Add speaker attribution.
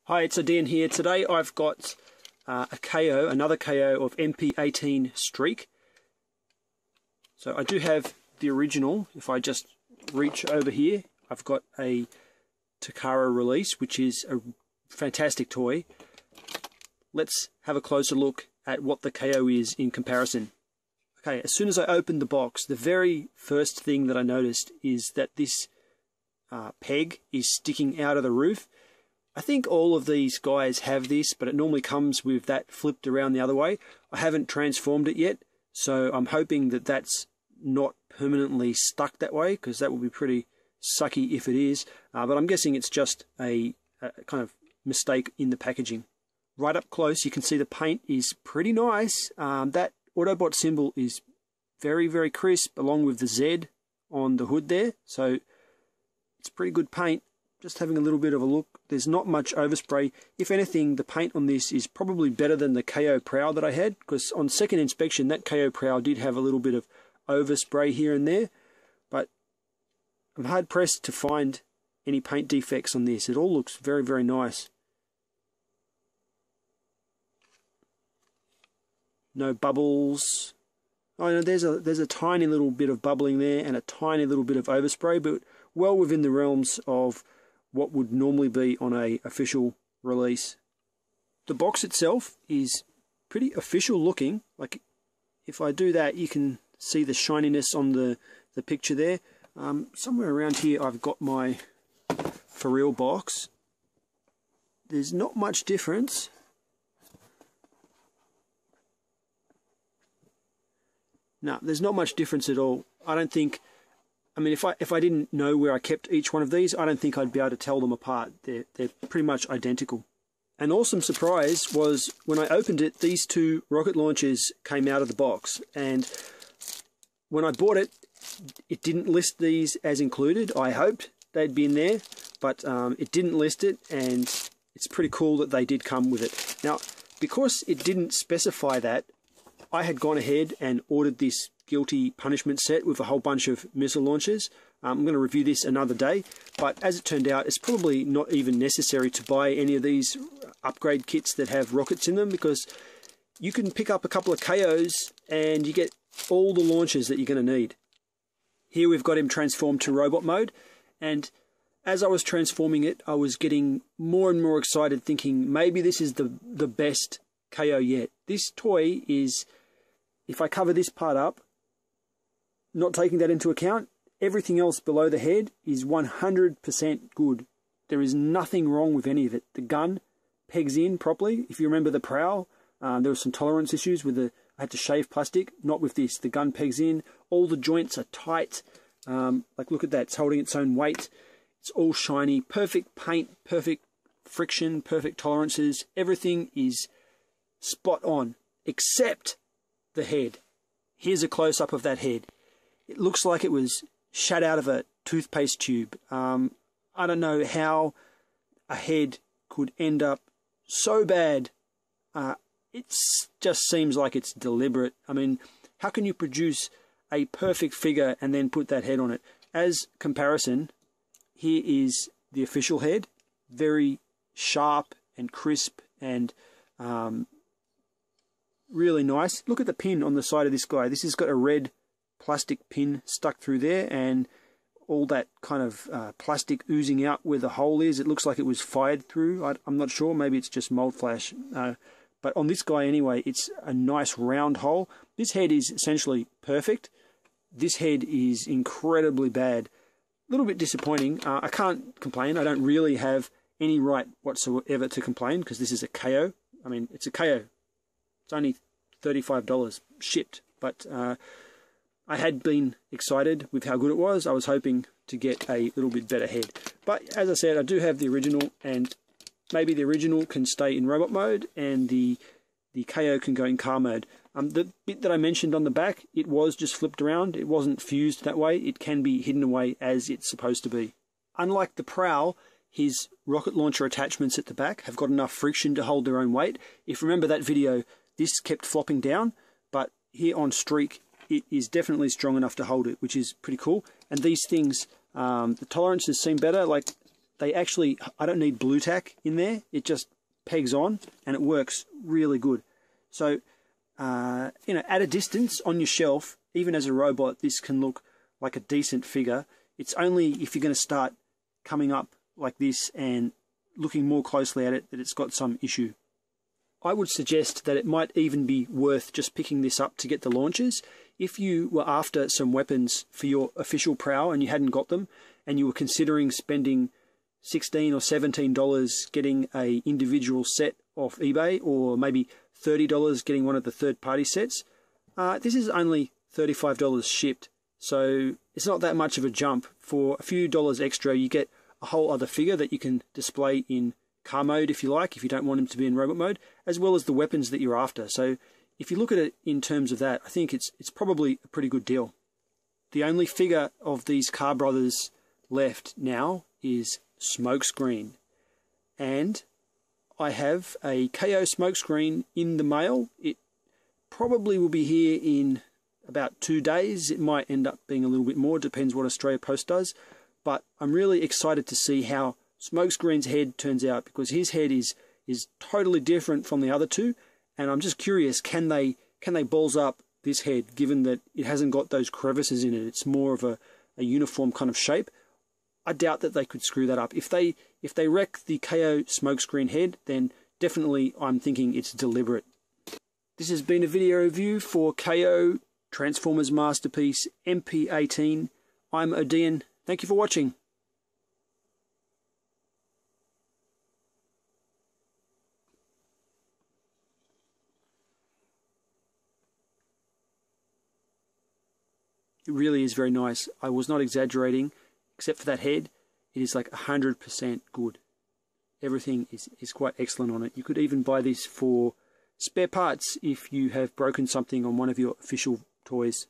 Speaker 1: Hi, it's odeean here. Today I've got another KO of MP-18 Streak. So I do have the original. If I just reach over here, I've got a Takara release, which is a fantastic toy. Let's have a closer look at what the KO is in comparison. Okay, as soon as I opened the box, the very first thing that I noticed is that this peg is sticking out of the roof. I think all of these guys have this, but it normally comes with that flipped around the other way. I haven't transformed it yet, so I'm hoping that that's not permanently stuck that way, because that would be pretty sucky if it is. But I'm guessing it's just a kind of mistake in the packaging. Right up close, you can see the paint is pretty nice. That Autobot symbol is very, very crisp, along with the Z on the hood there. So it's pretty good paint. Just having a little bit of a look. There's not much overspray. If anything, the paint on this is probably better than the KO Prowl that I had, because on second inspection, that KO Prowl did have a little bit of overspray here and there. But I'm hard pressed to find any paint defects on this. It all looks very, very nice. No bubbles. Oh, no, there's a tiny little bit of bubbling there and a tiny little bit of overspray, but well within the realms of what would normally be on a official release. The box itself is pretty official looking. Like, if I do that, you can see the shininess on the picture there. Somewhere around here I've got my for real box. There's not much difference. No, there's not much difference at all. I don't think, I mean, if I didn't know where I kept each one of these, I don't think I'd be able to tell them apart. They're pretty much identical. An awesome surprise was when I opened it, these two rocket launchers came out of the box, and when I bought it, it didn't list these as included. I hoped they'd be in there, but it didn't list it, and it's pretty cool that they did come with it. Now, because it didn't specify that, I had gone ahead and ordered this Guilty Punishment set with a whole bunch of missile launchers. I'm going to review this another day, but as it turned out, it's probably not even necessary to buy any of these upgrade kits that have rockets in them, because you can pick up a couple of KOs and you get all the launchers that you're going to need. Here we've got him transformed to robot mode, and as I was transforming it, I was getting more and more excited, thinking maybe this is the best KO yet. This toy is, if I cover this part up, not taking that into account, everything else below the head is 100% good. There is nothing wrong with any of it. The gun pegs in properly. If you remember the Prowl, there were some tolerance issues with I had to shave plastic. Not with this. The gun pegs in. All the joints are tight. Like, look at that. It's holding its own weight. It's all shiny. Perfect paint, perfect friction, perfect tolerances. Everything is spot on, except the head. Here's a close-up of that head. It looks like it was shot out of a toothpaste tube. I don't know how a head could end up so bad. It just seems like it's deliberate. I mean, how can you produce a perfect figure and then put that head on it? As comparison, here is the official head. Very sharp and crisp and really nice. Look at the pin on the side of this guy. This has got a red plastic pin stuck through there, and all that kind of plastic oozing out where the hole is. It looks like it was fired through. I'm not sure. Maybe it's just mold flash. But on this guy anyway, it's a nice round hole. This head is essentially perfect. This head is incredibly bad. A little bit disappointing. I can't complain. I don't really have any right whatsoever to complain, because this is a KO. I mean, it's a KO. It's only $35 shipped, but I had been excited with how good it was. I was hoping to get a little bit better head. But as I said, I do have the original, and maybe the original can stay in robot mode and the KO can go in car mode. The bit that I mentioned on the back, it was just flipped around. It wasn't fused that way. It can be hidden away as it's supposed to be. Unlike the Prowl, his rocket launcher attachments at the back have got enough friction to hold their own weight. If you remember that video, this kept flopping down, but here on Streak, it is definitely strong enough to hold it, which is pretty cool. And these things, the tolerances seem better. Like, they actually, I don't need blue tack in there. It just pegs on and it works really good. So, you know, at a distance on your shelf, even as a robot, this can look like a decent figure. It's only if you're going to start coming up like this and looking more closely at it that it's got some issue. I would suggest that it might even be worth just picking this up to get the launchers. If you were after some weapons for your official prow and you hadn't got them, and you were considering spending $16 or $17 getting a individual set off eBay, or maybe $30 getting one of the third-party sets, this is only $35 shipped. So it's not that much of a jump. For a few dollars extra, you get a whole other figure that you can display in car mode if you like, if you don't want him to be in robot mode, as well as the weapons that you're after. So if you look at it in terms of that, I think it's probably a pretty good deal. The only figure of these Car Brothers left now is Smokescreen. And I have a KO Smokescreen in the mail. It probably will be here in about 2 days. It might end up being a little bit more, depends what Australia Post does. But I'm really excited to see how Smokescreen's head turns out, because his head is totally different from the other two, and I'm just curious, can they balls up this head, given that it hasn't got those crevices in it? It's more of a uniform kind of shape. I doubt that they could screw that up. If they wreck the KO Smokescreen head, then definitely I'm thinking it's deliberate. This has been a video review for KO Transformers Masterpiece MP-18. I'm Odeean. Thank you for watching. It really is very nice. I was not exaggerating, except for that head. It is like 100% good. Everything is quite excellent on it. You could even buy this for spare parts if you have broken something on one of your official toys.